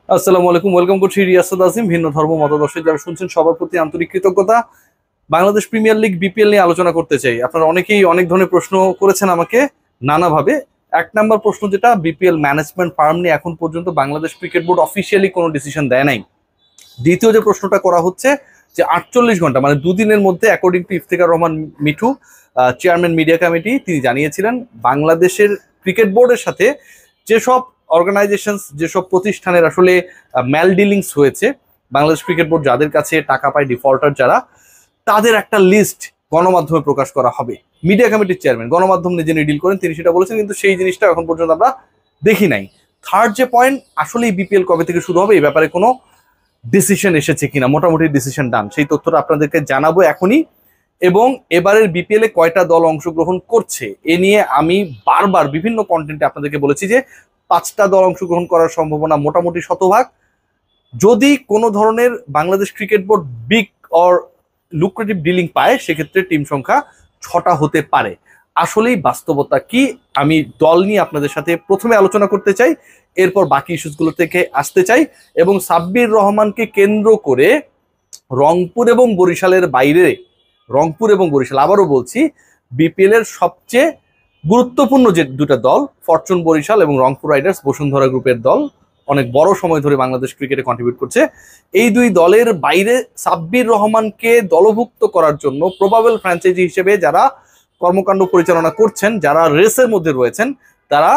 আসসালামু আলাইকুম, ওয়েলকাম করছি রিয়াসাত আজিম। ভিন্ন ধর্ম মতাদর্শে যারা শুনছেন সবার প্রতি আন্তরিক কৃতজ্ঞতা। বাংলাদেশ প্রিমিয়ার লিগ বিপিএল নিয়ে আলোচনা করতে চাই। আপনারা অনেকেই অনেক ধরনের প্রশ্ন করেছেন আমাকে নানাভাবে। এক নাম্বার প্রশ্ন যেটা, বিপিএল ম্যানেজমেন্ট ফার্ম নিয়ে এখন পর্যন্ত বাংলাদেশ ক্রিকেট বোর্ড অফিসিয়ালি কোনো ডিসিশন দেয় নাই। দ্বিতীয় যে প্রশ্নটা করা হচ্ছে যে 48 ঘন্টা মানে দুদিনের মধ্যে according to Iftekhar Rahman Mithu, chairman media committee, তিনি জানিয়েছিলেন বাংলাদেশের ক্রিকেট বোর্ডের সাথে যেসব অর্গানাইজেশনস, যেসব প্রতিষ্ঠানের আসলে ম্যাল ডিলিংস হয়েছে, বাংলাদেশ ক্রিকেট বোর্ড যাদের কাছে টাকা পায়, ডিফল্টার যারা, তাদের একটা লিস্ট গণমাধ্যমে প্রকাশ করা হবে। মিডিয়া কমিটির চেয়ারম্যান, গণমাধ্যম নিজে ডিল করেন, তিনি সেটা বলেছেন, কিন্তু সেই জিনিসটা এখন পর্যন্ত আমরা দেখি নাই। থার্ড যে পয়েন্ট, আসলেই বিপিএল কবে থেকে শুরু হবে, এই ব্যাপারে কোনো ডিসিশন এসেছে কিনা, মোটামুটি ডিসিশন ডান, সেই তথ্যটা আপনাদেরকে জানাবো এখনই। এবং এবারের বিপিএল এ কয়টা দল অংশগ্রহণ করছে এ নিয়ে আমি বারবার বিভিন্ন কন্টেন্টে আপনাদেরকে বলেছি যে 5টা দল অংশগ্রহণ করার সম্ভাবনা মোটামুটি শতভাগ। যদি কোনো ধরনের Bangladesh cricket board big or lucrative dealing পায়, সেক্ষেত্রে টিম সংখ্যা 6টা হতে পারে। আসলেই বাস্তবতা কি, আমি দল নিয়ে আপনাদের সাথে প্রথমে আলোচনা করতে চাই, এরপর বাকি ইস্যুসগুলো থেকে আসতে চাই। এবং সাব্বির রহমানকে কেন্দ্র করে রংপুর এবং বরিশালের বাইরে, রংপুর এবং বরিশাল, আবারও বলছি, বিপিএল এর সবচেয়ে গুরুত্বপূর্ণ যে দুটা দল, ফরচুন বরিশাল এবং রংপুর রাইডার্স, বসুন্ধরা গ্রুপের দল, অনেক বড় সময় ধরে বাংলাদেশ ক্রিকেটে কন্ট্রিবিউট করছে। এই দুই দলের বাইরে সাব্বির রহমানকে দলভুক্ত করার জন্য প্রবাবল ফ্র্যাঞ্চাইজি হিসেবে যারা কর্মকাণ্ড পরিচালনা করছেন, যারা রেসের মধ্যে রয়েছেন, তারা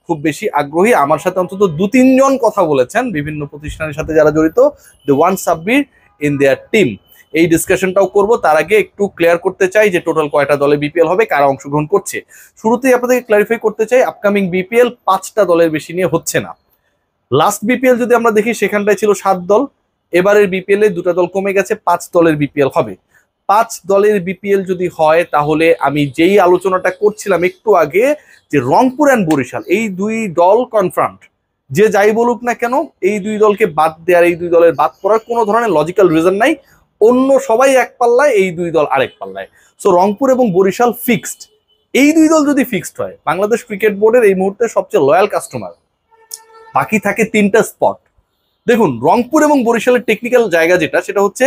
খুব বেশি আগ্রহী। আমার সাথে অন্তত 2-3 জন কথা বলেছেন বিভিন্ন প্রতিষ্ঠানের সাথে যারা জড়িত, the one Sabbir in their team. এই ডিসকাশনটাও করব। তার আগে একটু ক্লিয়ার করতে চাই যে টোটাল কয়টা দলে বিপিএল হবে, কারা অংশগ্রহণ করছে। শুরুতেই আপনাদেরকে ক্লারিফাই করতে চাই, আপকামিং বিপিএল 5টা দলের বেশি নিয়ে হচ্ছে না। লাস্ট বিপিএল যদি আমরা দেখি, সেখানটায় ছিল 7 দল। এবারের বিপিএল এ 2টা দল কমে গেছে, 5 দলের বিপিএল হবে। 5 দলের বিপিএল যদি হয়, তাহলে আমি যেই আলোচনাটা করছিলাম একটু আগে, যে রংপুর অ্যান্ড বরিশাল এই দুই দল কনফার্মড। যে যাই বলুক না কেন, এই দুই দলকে বাদ দেওয়ার, এই দুই দলের বাদ পড়ার কোনো ধরনের লজিক্যাল রিজন নাই। অন্য সবাই এক পাল্লায়, এই দুই দল আরেক পাল্লায়। সো রংপুর এবং বরিশাল ফিক্সড। এই দুই দল যদি ফিক্সড হয়, বাংলাদেশ ক্রিকেট বোর্ডের এই মুহূর্তে সবচেয়ে লয়াল কাস্টমার। বাকি থাকে 3টা স্পট। দেখুন, রংপুর এবং বরিশালের টেকনিক্যাল জায়গা যেটা, সেটা হচ্ছে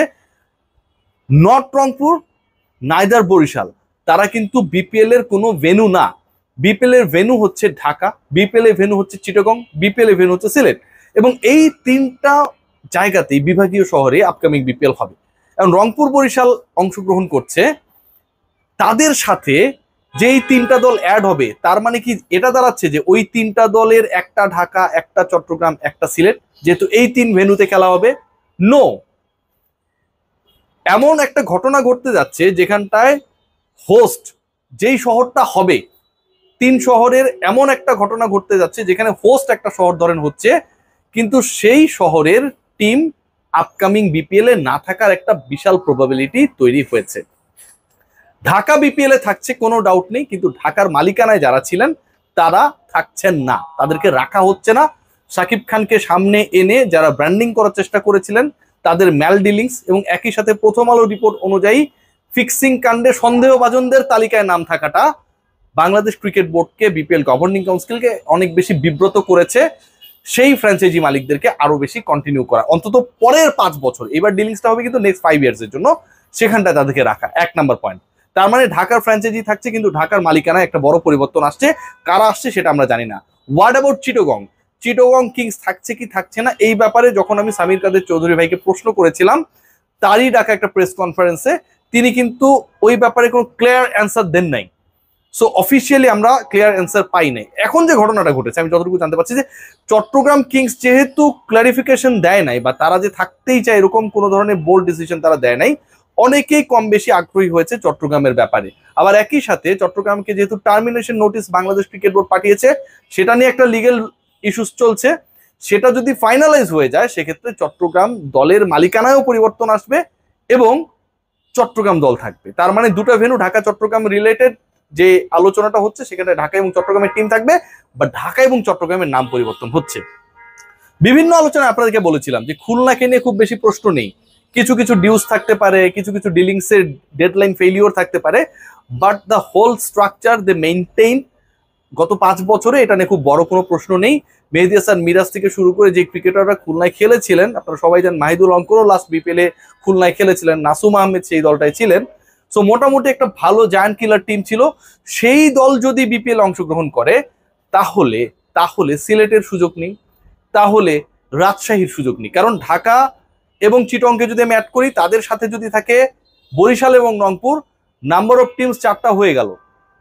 নট রংপুর নাইদার বরিশাল। তারা কিন্তু বিপিএল এর কোনো ভেন্যু না। বিপিএল এর ভেন্যু হচ্ছে ঢাকা, বিপিএল এর ভেন্যু হচ্ছে চিটাগং, বিপিএল এর ভেন্যু হচ্ছে সিলেট। এবং এই 3টা জায়গাতেই বিভাগীয় শহরে আপকামিং বিপিএল হবে। এবং রংপুর বরিশাল অংশগ্রহণ করছে, তাদের সাথে যেই 3টা দল অ্যাড হবে, তার মানে কি এটা দাঁড়াচ্ছে যে ওই 3টা দলের একটা ঢাকা, একটা চট্টগ্রাম, একটা সিলেট, যেহেতু এই 3 ভেন্যুতে খেলা হবে। নো, এমন একটা ঘটনা ঘটতে যাচ্ছে যেখানটায় হোস্ট যেই শহরটা হবে, 3 শহরের এমন একটা ঘটনা ঘটতে যাচ্ছে যেখানে হোস্ট একটা শহর ধরেন হচ্ছে, কিন্তু সেই শহরের টিম আপকামিং বিপিএল এ না থাকার একটা বিশাল প্রবাবিলিটি তৈরি হয়েছে। ঢাকা বিপিএল এ থাকছে, কোনো ডাউট নেই, কিন্তু ঢাকার মালিকানায় যারা ছিলেন তারা থাকছেন না, তাদেরকে রাখা হচ্ছে না। শাকিব খানকে সামনে এনে যারা ব্র্যান্ডিং করার চেষ্টা করেছিলেন, তাদের ম্যাল ডিলিংস, এবং একই সাথে প্রথম আলো রিপোর্ট অনুযায়ী ফিক্সিং কাণ্ডে সন্দেহভাজনদের তালিকায় নাম থাকাটা বাংলাদেশ ক্রিকেট বোর্ডকে, বিপিএল গভর্নিং কাউন্সিলকে অনেক বেশি বিব্রত করেছে। সেই ফ্র্যাঞ্চাইজি মালিকদেরকে আরো বেশি কন্টিনিউ করা, অন্তত পরের 5 বছর, এবার ডিলিংসটা হবে কিন্তু নেক্সট 5 ইয়ার্স এর জন্য, সেখানটায় তাদেরকে রাখা। 1 নাম্বার পয়েন্ট। তার মানে ঢাকার ফ্র্যাঞ্চাইজি থাকছে, কিন্তু ঢাকার মালিকানায় একটা বড় পরিবর্তন আসছে। কারা আসছে সেটা আমরা জানি না। What about Chittagong? Chittagong kings থাকছে কি থাকছে না, এই ব্যাপারে যখন আমি সামির কাদের চৌধুরী ভাইকে প্রশ্ন করেছিলাম, তারই ডাকা একটা প্রেস কনফারেন্সে তিনি কিন্তু ওই ব্যাপারে কোনো ক্লিয়ার অ্যান্সার দেন নাই। সো অফিসিয়ালি আমরা ক্লিয়ার অ্যান্সার পাই নাই। এখন যে ঘটনাটা ঘটেছে, আমি যতটুকু জানতে পারছি যে চট্টগ্রাম কিংস যেহেতু ক্লারিফিকেশন দেয় নাই, বা তারা যে থাকতেই চায় এরকম কোনো ধরনের বোল্ড ডিসিশন তারা দেয় নাই, অনেকেই কম বেশি আগ্রহী হয়েছে চট্টগ্রামের ব্যাপারে। আবার একই সাথে চট্টগ্রামকে যেহেতু termination notice Bangladesh cricket board পাঠিয়েছে, সেটা নিয়ে একটা লিগেল ইস্যুস চলছে। সেটা যদি ফাইনালাইজ হয়ে যায়, সেক্ষেত্রে চট্টগ্রাম দলের মালিকানায়ও পরিবর্তন আসবে এবং চট্টগ্রাম দল থাকবে। তার মানে 2টা ভেন্যু ঢাকা চট্টগ্রাম রিলেটেড যে আলোচনাটা হচ্ছে, সেখানে ঢাকা এবং চট্টগ্রামের টিম থাকবে, বা ঢাকা এবং চট্টগ্রামের নাম পরিবর্তন হচ্ছে। বিভিন্ন আলোচনায় আপনাদেরকে বলেছিলাম যে খুলনাকে নিয়ে খুব বেশি প্রশ্ন নেই, কিছু কিছু ডিউস থাকতে পারে, কিছু কিছু ডিলিংসের ডেডলাইন ফেলিওর থাকতে পারে, but the whole structure they maintain গত 5 বছরে এটা নিয়ে খুব বড় কোনো প্রশ্ন নেই। মেহেদী হাসান মিরাজ থেকে শুরু করে যে ক্রিকেটাররা খুলনায় খেলেছিলেন, আপনারা সবাই জানেন মাহিদুল অঙ্কনও লাস্ট বিপিএলে খুলনায় খেলেছিলেন, নাসুম আহমেদ সেই দলটায় ছিলেন। সো মোটামুটি একটা ভালো জায়ান্ট কিলার টিম ছিল। সেই দল যদি বিপিএল অংশগ্রহণ করে তাহলে তাহলে সিলেটের সুযোগ নেই, তাহলে রাজশাহীর সুযোগ নেই। কারণ ঢাকা এবং চিটংকে যদি আমি অ্যাড করি, তাদের সাথে যদি থাকে বরিশাল এবং রংপুর, নাম্বার অফ টিমস 4টা হয়ে গেল।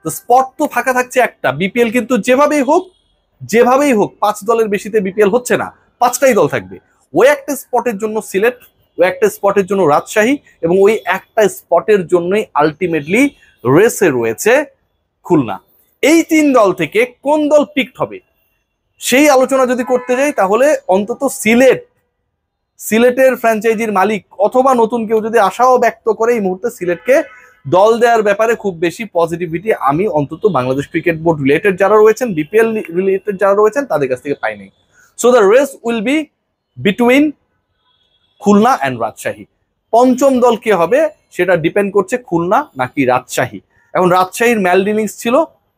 তো স্পট তো ফাঁকা থাকছে একটা। বিপিএল কিন্তু যেভাবেই হোক 5 দলের বেশিতে বিপিএল হচ্ছে না, 5টাই দল থাকবে। ওই একটা স্পটের জন্য সিলেট, ওই একটা স্পটের জন্য রাজশাহী, এবং ওই একটা স্পটের জন্যই আলটিমেটলি রেসে রয়েছে খুলনা। এই 3 দল থেকে কোন দল পিকড হবে সেই আলোচনা যদি করতে যাই, তাহলে অন্তত সিলেটের ফ্র্যাঞ্চাইজির মালিক অথবা নতুন কেউ যদি আশাও ব্যক্ত করে এই মুহূর্তে সিলেটকে দল দেওয়ার ব্যাপারে খুব বেশি পজিটিভিটি আমি অন্তত বাংলাদেশ ক্রিকেট বোর্ড রিলেটেড যারা রয়েছেন, বিপিএল রিলেটেড যারা রয়েছেন তাদের কাছ থেকে পাইনি। So the race will be between Khulna and Rajshahi. পঞ্চম দল কে হবে সেটা ডিপেন্ড করছে খুলনা নাকি রাজশাহী। এখন রাজশাহীর ম্যাল ডিলিংস ছিল,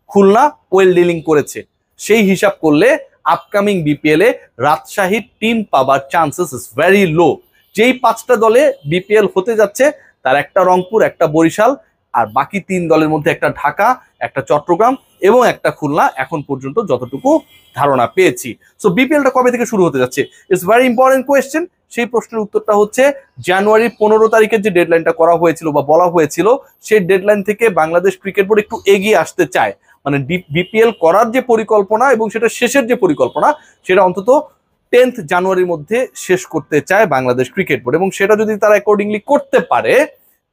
খুলনা ওয়েল ডিলিং করেছে, সেই হিসাব করলে আপকামিং বিপিএল এ রাজশাহীর টিম পাবার চান্সেস ইজ ভেরি লো। যেই 5টা দলে বিপিএল হতে যাচ্ছে তার একটা রংপুর, একটা বরিশাল, আর বাকি 3 দলের মধ্যে একটা ঢাকা, একটা চট্টগ্রাম এবং একটা খুলনা, এখন পর্যন্ত যতটুকু ধারণা পেয়েছি। সো বিপিএলটা কবে থেকে শুরু হতে যাচ্ছে, ইটস ভেরি ইম্পর্টেন্ট কোয়েশ্চেন। সেই প্রশ্নের উত্তরটা হচ্ছে জানুয়ারি 15 তারিখের যে ডেডলাইনটা করা হয়েছিল বা বলা হয়েছিল, সেই ডেডলাইন থেকে বাংলাদেশ ক্রিকেট বোর্ড একটু এগিয়ে আসতে চায়। মানে বিপিএল করার যে পরিকল্পনা এবং সেটা শেষের যে পরিকল্পনা, সেটা অন্তত 10th জানুয়ারির মধ্যে শেষ করতে চায় বাংলাদেশ ক্রিকেট বোর্ড, এবং সেটা যদি তারা অ্যাকর্ডিংলি করতে পারে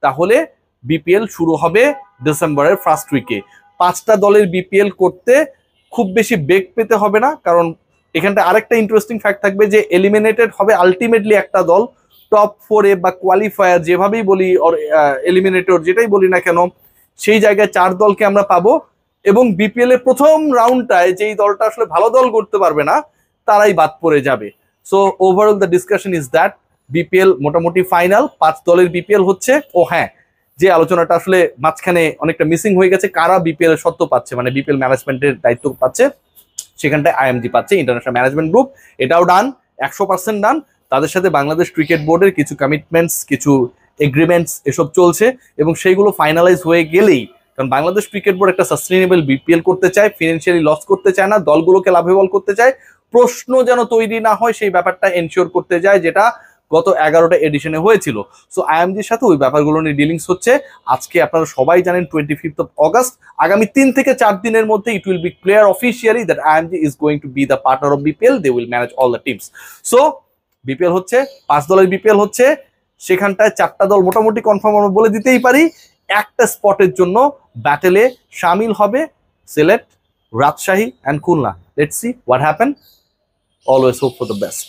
তাহলে বিপিএল শুরু হবে ডিসেম্বরের ফার্স্ট উইকে। 5টা দলের বিপিএল করতে খুব বেশি বেগ পেতে হবে না, কারণ এখানটা আরেকটা ইন্টারেস্টিং ফ্যাক্ট থাকবে যে এলিমিনেটেড হবে আলটিমেটলি একটা দল। টপ 4-এ বা কোয়ালিফায়ার যেভাবেই বলি, অর এলিমিনেটর যেটাই বলি না কেন, সেই জায়গায় 4 দলকে আমরা পাবো, এবং বিপিএল এর প্রথম রাউন্ডটায় যেই দলটা আসলে ভালো দল করতে পারবে না তারাই বাদ পড়ে যাবে। So overall the discussion is that BPL মোটামুটি ফাইনাল, 5 দলের বিপিএল হচ্ছে। ও হ্যাঁ, যে আলোচনাটা আসলে মাঝখানে অনেকটা মিসিং হয়ে গেছে, কারা বিপিএল এর সত্ত্ব পাচ্ছে, মানে বিপিএল ম্যানেজমেন্টের দায়িত্ব পাচ্ছে, সেখানটায় আইএমজি পাচ্ছে, ইন্টারন্যাশনাল ম্যানেজমেন্ট গ্রুপ। এটাও ডান, 100% ডান। তাদের সাথে বাংলাদেশ ক্রিকেট বোর্ডের কিছু কমিটমেন্টস, কিছু এগ্রিমেন্টস এসব চলছে, এবং সেইগুলো ফাইনালাইজ হয়ে গেলেই, কারণ বাংলাদেশ ক্রিকেট বোর্ড একটা সাস্টেনেবল বিপিএল করতে চায়, ফিনান্সিয়ালি লস করতে চায় না, দলগুলোকে লাভেবল করতে চায়, প্রশ্ন যেন তৈরি না হয় সেই ব্যাপারটা এনশিওর করতে যায়, যেটা গত 11টা এডিশনে হয়েছিল। সো আইএমজির সাথে ওই ব্যাপারগুলো নিয়ে ডিলিংস হচ্ছে। আজকে আপনারা সবাই জানেন 25th অগস্ট, আগামী 3 থেকে 4 দিনের মধ্যে it will be clear officially that IMG is going to be the partner of BPL, they will manage all the teams. So BPL হচ্ছে, 5 দলের বিপিএল হচ্ছে, সেখানটায় 4টা দল মোটামুটি কনফার্ম আমরা বলে দিতেই পারি। একটা স্পটের জন্য ব্যাটেলে সামিল হবে Sylhet, Rajshahi and Khulna. Let's see what happen, always hope for the best.